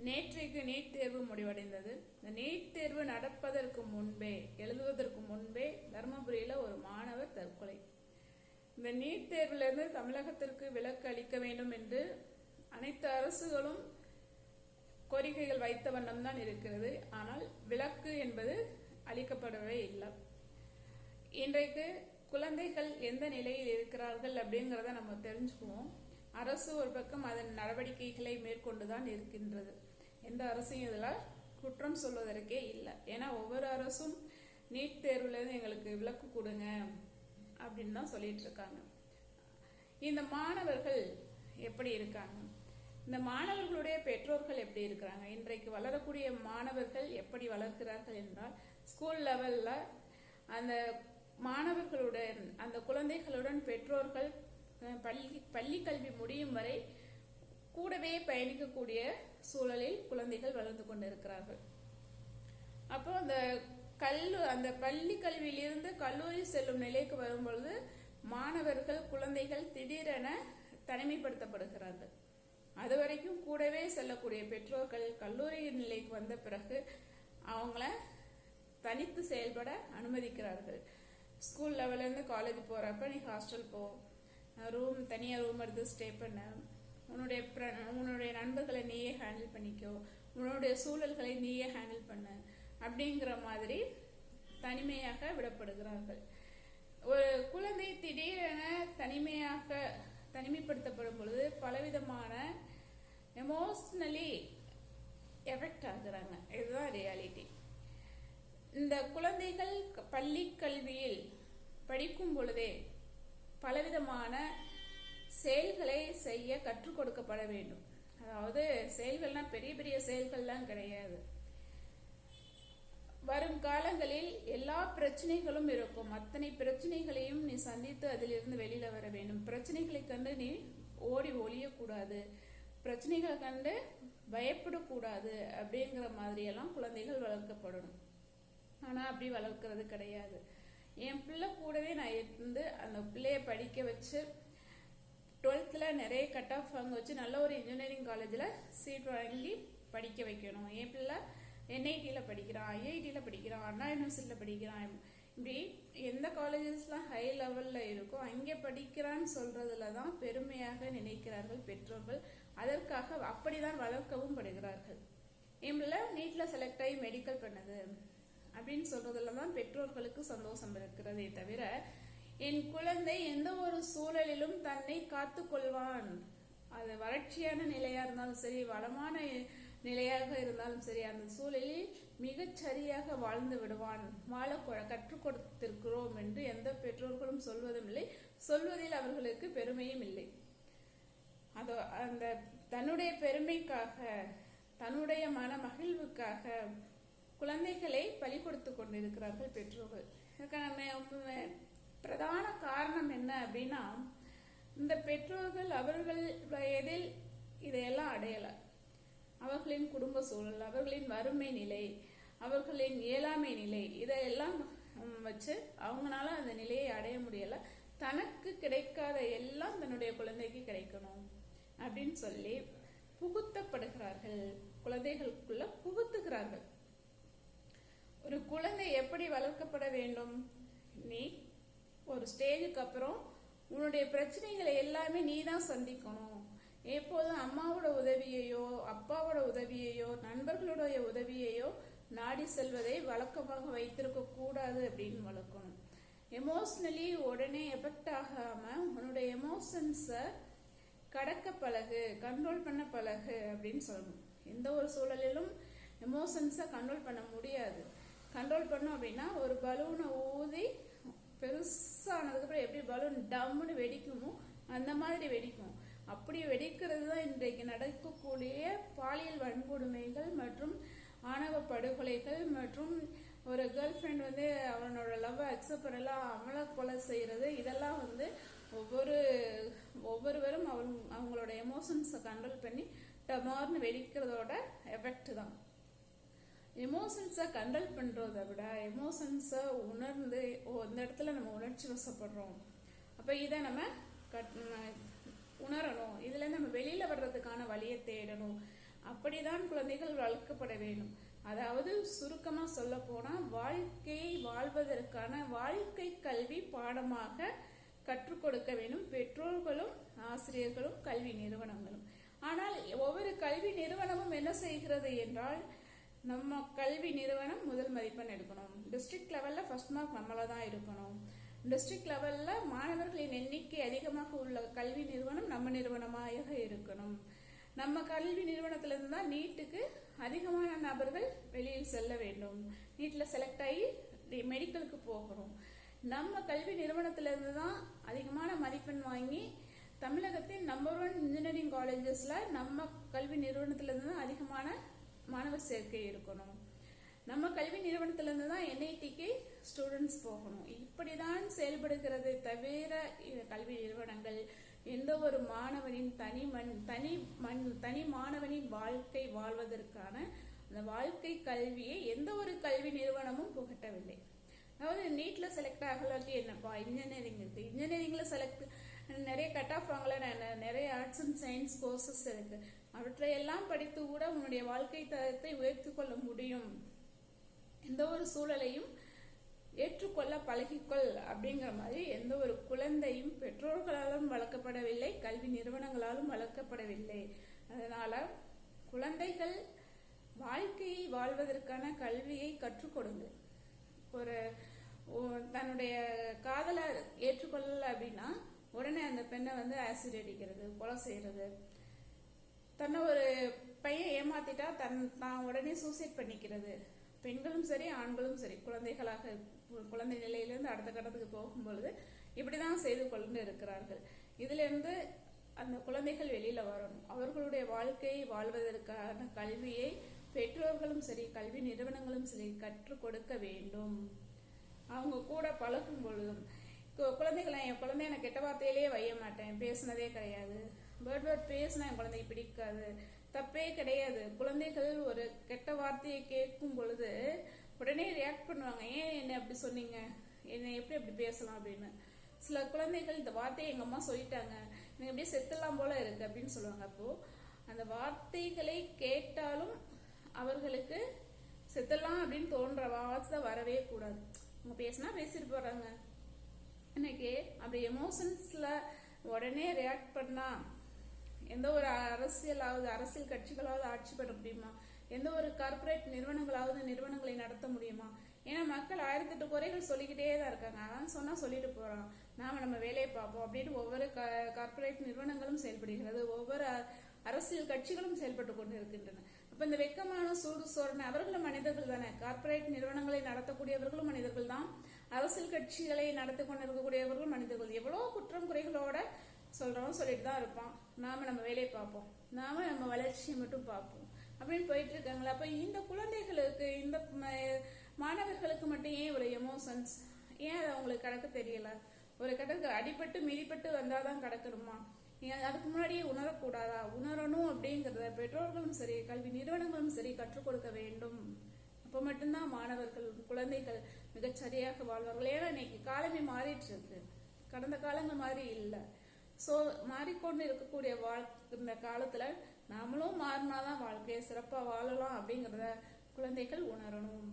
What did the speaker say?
நேற்றைக்கு நீட் தேர்வு முடிவடைந்தது. இந்த நீட் தேர்வு நடப்பதற்கு முன்பே, எழுதுவதற்கு முன்பே தருமபுரியில ஒரு மாணவர் தற்கொலை. இந்த நீட் தேர்விலிருந்து தமிழகத்திற்கு விலக்கு அளிக்க வேண்டும் என்று அனைத்து அரசுகளும் கோரிக்கைகள் வைத்த வண்ணம் தான் இருக்கிறது. ஆனால் விலக்கு என்பது அளிக்கப்படவே இல்லை. இன்றைக்கு குழந்தைகள் எந்த நிலையில் இருக்கிறார்கள் அப்படிங்கிறத நம்ம தெரிஞ்சுக்குவோம். அரசு ஒரு பக்கம் அதன் நடவடிக்கைகளை மேற்கொண்டுதான் இருக்கின்றது. எந்த அரசையும் இதில் குற்றம் சொல்வதற்கே இல்லை. ஏன்னா ஒவ்வொரு அரசும் நீட் தேர்வுலேருந்து எங்களுக்கு விலக்கு கொடுங்க அப்படின்னு தான் சொல்லிட்டு இருக்காங்க. இந்த மாணவர்கள் எப்படி இருக்காங்க, இந்த மாணவர்களுடைய பெற்றோர்கள் எப்படி இருக்கிறாங்க, இன்றைக்கு வளரக்கூடிய மாணவர்கள் எப்படி வளர்க்கிறார்கள் என்றால், ஸ்கூல் லெவல்ல அந்த மாணவர்களுடன், அந்த குழந்தைகளுடன் பெற்றோர்கள் பள்ளி கல்வி முடியும் வரை கூடவே பயணிக்கக்கூடிய சூழலில் குழந்தைகள் வளர்ந்து கொண்டிருக்கிறார்கள். அப்போ அந்த பள்ளி கல்வியிலிருந்து கல்லூரி செல்லும் நிலைக்கு வரும்பொழுது மாணவர்கள், குழந்தைகள் திடீரென தனிமைப்படுத்தப்படுகிறார்கள். அது வரைக்கும் கூடவே செல்லக்கூடிய பெற்றோர்கள் கல்லூரி நிலைக்கு வந்த பிறகு அவங்கள தனித்து செயல்பட அனுமதிக்கிறார்கள். ஸ்கூல் லெவல்ல இருந்து காலேஜ் போறப்ப நீ ஹாஸ்டல் போ, தனியாக ரூம் எடுத்து ஸ்டே பண்ண, உன்னுடைய நண்பர்களை நீயே ஹேண்டில் பண்ணிக்கோ, உன்னுடைய சூழல்களை நீயே ஹேண்டில் பண்ண அப்படிங்கிற மாதிரி தனிமையாக விடப்படுகிறார்கள். ஒரு குழந்தை திடீரென தனிமைப்படுத்தப்படும் பொழுது பலவிதமான எமோஷனலி எஃபெக்ட் ஆகுறாங்க. இதுதான் ரியாலிட்டி. இந்த குழந்தைகள் பள்ளி கல்வியில் படிக்கும் பொழுதே பலவிதமான செயல்களை செய்ய கற்றுக் கொடுக்கப்பட வேண்டும். அதாவது செயல்கள்னா பெரிய பெரிய செயல்கள்லாம் கிடையாது. வரும் காலங்களில் எல்லா பிரச்சனைகளும் இருக்கும். அத்தனை பிரச்சனைகளையும் நீ சந்தித்து அதிலிருந்து வெளியில வர வேண்டும். பிரச்சனைகளை கண்டு நீ ஓடி ஒளியக்கூடாது, பிரச்சனைகளை கண்டு பயப்படக்கூடாது அப்படிங்கிற மாதிரியெல்லாம் குழந்தைகள் வளர்க்கப்படணும். ஆனா அப்படி வளர்க்கறது கிடையாது. என் பிள்ளை கூடவே நான் இருந்து அந்த பிள்ளைய படிக்க வச்சு 12th நிறைய கட் ஆஃப் வாங்க வச்சு நல்ல ஒரு இன்ஜினியரிங் காலேஜில் சீட் வாங்கி படிக்க வைக்கணும். என் பிள்ளை NITல படிக்கிறான், IITல படிக்கிறான், அண்ணா யூனிவர்சிட்டியில் படிக்கிறான், இப்படி எந்த காலேஜஸ்லாம் ஹை லெவலில் இருக்கோ அங்கே படிக்கிறான்னு சொல்றதுல தான் பெருமையாக நினைக்கிறார்கள் பெற்றோர்கள். அதற்காக அப்படிதான் வளர்க்கவும் படுகிறார்கள். என் பிள்ளை நீட்ல செலக்ட் ஆகி மெடிக்கல் பண்ணுது அப்படின்னு சொல்றதுல தான் பெற்றோர்களுக்கு சந்தோஷம் இருக்கிறதே தவிர, என் குழந்தை எந்த ஒரு சூழலிலும் தன்னை காத்து கொள்வான், அது வறட்சியான நிலையா இருந்தாலும் சரி, வளமான நிலையாக இருந்தாலும் சரி, அந்த சூழலில் மிகச் சரியாக வாழ்ந்து விடுவான், வாழ கற்றுக் கொடுத்திருக்கிறோம் என்று எந்த பெற்றோர்களும் சொல்வதும் இல்லை, சொல்வதில் அவர்களுக்கு பெருமையும் இல்லை. அந்த தன்னுடைய பெருமைக்காக, தன்னுடைய மன மகிழ்வுக்காக குழந்தைகளை பலி கொடுத்து கொண்டிருக்கிறார்கள் பெற்றோர்கள். இதுக்கான பிரதான காரணம் என்ன அப்படின்னா, இந்த பெற்றோர்கள் அவர்கள் வயதில் இதையெல்லாம் அடையல. அவர்களின் குடும்ப சூழல், அவர்களின் வறுமை நிலை, அவர்களின் இயலாமை நிலை, இதையெல்லாம் வச்சு அவங்களால அந்த நிலையை அடைய முடியல. தனக்கு கிடைக்காத எல்லாம் தன்னுடைய குழந்தைக்கு கிடைக்கணும் அப்படின்னு சொல்லி புகுத்தப்படுகிறார்கள், குழந்தைகளுக்குள்ள புகுத்துகிறார்கள். ஒரு குழந்தை எப்படி வளர்க்கப்பட வேண்டும்? நீ ஒரு ஸ்டேஜுக்கு அப்புறம் உன்னுடைய பிரச்சனைகளை எல்லாமே நீ தான் சந்திக்கணும். எப்போதும் அம்மாவோட உதவியையோ, அப்பாவோட உதவியையோ, நண்பர்களுடைய உதவியையோ நாடி செல்வதை வழக்கமாக வைத்திருக்க கூடாது அப்படின்னு வளர்க்கணும். எமோஷனலி உடனே எஃபெக்ட் ஆகாம உன்னுடைய எமோஷன்ஸை கடக்க பழகு, கண்ட்ரோல் பண்ண பழகு அப்படின்னு சொல்லணும். எந்த ஒரு சூழலிலும் எமோஷன்ஸை கண்ட்ரோல் பண்ண முடியாது. கண்ட்ரோல் பண்ணோம் அப்படின்னா ஒரு பலூனை ஊதி பெருசானதுக்கப்புறம் எப்படி பலூன் டம்முன்னு வெடிக்குமோ அந்த மாதிரி வெடிக்கும். அப்படி வெடிக்கிறது தான் இன்றைக்கு நடக்கக்கூடிய பாலியல் வன்கொடுமைகள் மற்றும் ஆணவ படுகொலைகள் மற்றும் ஒரு கேர்ள் ஃப்ரெண்ட் அவனோட லவ்வை அக்செப்ட் பண்ணலாம் அவளை கொலை செய்யறது. இதெல்லாம் ஒவ்வொருவரும் அவங்களோட எமோஷன்ஸை கண்ட்ரோல் பண்ணி டமார்னு வெடிக்கிறதோட எஃபெக்ட் தான். எமோஷன்ஸை கண்ட்ரோல் பண்றதை விட எமோஷன்ஸை உணர்ந்து இந்த இடத்துல நம்ம உணர்ச்சி வசப்படுறோம், அப்ப இதை நம்ம உணரணும், இதுல நம்ம வெளியில வர்றதுக்கான வழியை தேடணும் அப்படிதான் குழந்தைகள் வளர்க்கப்பட வேண்டும். அதாவது சுருக்கமா சொல்ல போனா வாழ்க்கையை வாழ்வதற்கான வாழ்க்கை கல்வி பாடமாக கற்றுக் கொடுக்க வேண்டும் பெற்றோர்களும் ஆசிரியர்களும் கல்வி நிறுவனங்களும். ஆனால் ஒவ்வொரு கல்வி நிறுவனமும் என்ன செய்கிறது என்றால், நம்ம கல்வி நிறுவனம் முதல் மதிப்பெண் எடுக்கணும், டிஸ்ட்ரிக்ட் லெவல்ல ஃபர்ஸ்ட் மார்க் நம்மள தான் இருக்கணும், டிஸ்ட்ரிக்ட் லெவல்ல மாணவர்களின் எண்ணிக்கை அதிகமாக உள்ள கல்வி நிறுவனம் நம்ம நிறுவனமாக இருக்கணும். நம்ம கல்வி நிறுவனத்திலிருந்து தான் நீட்டுக்கு அதிகமான நபர்கள் வெளியில் செல்ல வேண்டும், நீட்ல செலக்ட் ஆகி மெடிக்கலுக்கு போகணும். நம்ம கல்வி நிறுவனத்திலிருந்து தான் அதிகமான மதிப்பெண் வாங்கி தமிழகத்தின் நம்பர் 1 இன்ஜினியரிங் காலேஜஸ்ல நம்ம கல்வி நிறுவனத்திலிருந்து தான் அதிகமான மாணவர் சேர்க்கை இருக்கணும். நம்ம கல்வி நிறுவனத்திலிருந்து தான் என்ஐடிக்கு ஸ்டூடெண்ட்ஸ் போகணும். இப்படிதான் செயல்படுகிறது தவிர கல்வி நிறுவனங்கள் எந்த ஒரு மாணவனின் தனி மாணவனின் வாழ்க்கை வாழ்வதற்கான அந்த வாழ்க்கை கல்வியை எந்த ஒரு கல்வி நிறுவனமும் புகட்டவில்லை. அதாவது நீட்ல செலக்ட் ஆகலாட்டி என்னப்பா, இன்ஜினியரிங் இருக்கு, இன்ஜினியரிங்ல செலக்ட் நிறைய கட் ஆஃப் வாங்கல, நிறைய ஆர்ட்ஸ் அண்ட் சயின்ஸ் கோர்சஸ் இருக்கு, அவற்றையெல்லாம் படித்து கூட உன்னுடைய வாழ்க்கை தரத்தை உயர்த்தி கொள்ள முடியும், எந்த ஒரு சூழலையும் ஏற்றுக்கொள்ள பழகிக்கொள் அப்படிங்கிற மாதிரி எந்த ஒரு குழந்தையும் பெற்றோர்களாலும் வளர்க்கப்படவில்லை, கல்வி நிறுவனங்களாலும் வளர்க்கப்படவில்லை. அதனால குழந்தைகள் வாழ்க்கையை வாழ்வதற்கான கல்வியை கற்றுக் கொடுங்க. ஒரு தன்னுடைய காதலை ஏற்றுக்கொள்ளல அப்படின்னா உடனே அந்த பெண்ணை வந்து ஆசிட் அடிக்கிறது, கொலை செய்யறது, தன்னை ஒரு பையன் ஏமாத்திட்டா தான் உடனே சூசைட் பண்ணிக்கிறது. பெண்களும் சரி ஆண்களும் சரி குழந்தை நிலையிலிருந்து அடுத்த கட்டத்துக்கு போகும்பொழுது இப்படிதான் செய்து கொண்டு இருக்கிறார்கள். இதுல இருந்து அந்த குழந்தைகள் வெளியில வரணும். அவர்களுடைய வாழ்க்கையை வாழ்வதற்கான கல்வியை பெற்றோர்களும் சரி கல்வி நிறுவனங்களும் சரி கற்றுக் கொடுக்க வேண்டும். அவங்க கூட பழகும் பொழுதும் குழந்தைகளை, என் குழந்தை எனக்கு கெட்ட வார்த்தையிலேயே வைய மாட்டேன், பேசினதே கிடையாது, வேர்ட் பேசினா என் குழந்தை பிடிக்காது, தப்பே கிடையாது. குழந்தைகள் ஒரு கெட்ட வார்த்தையை கேட்கும் பொழுது உடனே ரியாக்ட் பண்ணுவாங்க, ஏன் என்ன அப்படி சொன்னீங்க, என்ன எப்படி அப்படி பேசலாம் அப்படின்னு. சில குழந்தைகள் இந்த வார்த்தையை எங்க அம்மா சொல்லிட்டாங்க, எனக்கு அப்படியே செத்துலாம் போல இருக்கு அப்படின்னு சொல்லுவாங்க. அப்போ அந்த வார்த்தைகளை கேட்டாலும் அவர்களுக்கு செத்துலாம் அப்படின்னு தோன்ற வார்த்தை வரவே கூடாது. அவங்க பேசினா பேசிட்டு போறாங்க. இன்னைக்கு அப்படி எமோஷன்ஸ்ல உடனே ரியாக்ட் பண்ணா எந்த ஒரு அரசியல் கட்சிகளாவது ஆட்சி பண்ண முடியுமா? எந்த ஒரு கார்பரேட் நிறுவனங்களை நடத்த முடியுமா? ஏன்னா மக்கள் 1008 குறைகள் சொல்லிக்கிட்டே தான் இருக்காங்க. அவன் சொன்னா சொல்லிட்டு போறான், நாம நம்ம வேலையை பார்ப்போம் அப்படின்னு ஒவ்வொரு கார்பரேட் நிறுவனங்களும் செயல்படுகிறது, ஒவ்வொரு அரசியல் கட்சிகளும் செயல்பட்டு கொண்டு இருக்கின்றன. அப்ப இந்த வெக்கமான சூடு சோரணை அவர்களும் மனிதர்கள் தானே, கார்பரேட் நிறுவனங்களை நடத்தக்கூடியவர்களும் மனிதர்கள் தான், அரசியல் கட்சிகளை நடத்தி கொண்டு இருக்கக்கூடியவர்களும் மனிதர்கள். எவ்வளவு குற்றம் குறைகளோட சொல்றவன் சொல்லிட்டு தான் இருப்பான், நாம நம்ம வேலையை பார்ப்போம், நாம நம்ம வளர்ச்சியை மட்டும் பார்ப்போம் அப்படின்னு போயிட்டு இருக்காங்களா? அப்ப இந்த குழந்தைகளுக்கு, இந்த மாணவர்களுக்கு மட்டும் ஏன் இவ்வளவு எமோஷன்ஸ், ஏன் அது அவங்களுக்கு கடக்க தெரியல? ஒரு கடற்கு அடிபட்டு மிதிப்பட்டு வந்தாதான் கடக்கணுமா? அதுக்கு முன்னாடியே உணரக்கூடாதா? உணரணும் அப்படிங்கறத பெற்றோர்களும் சரி கல்வி நிறுவனங்களும் சரி கற்றுக் கொடுக்க வேண்டும். அப்ப மட்டும்தான் மாணவர்கள் குழந்தைகள் மிகச் சரியாக வாழ்வார்கள். ஏன்னா இன்னைக்கு காலமே மாறிட்டு இருக்கு, கடந்த காலங்கள் மாதிரி இல்லை. ஸோ மாறிக்கொண்டு இருக்கக்கூடிய இந்த காலத்துல நாமளும் மாறினாதான் வாழ்க்கையை சிறப்பா வாழலாம் அப்படிங்கிறத குழந்தைகள் உணரணும்.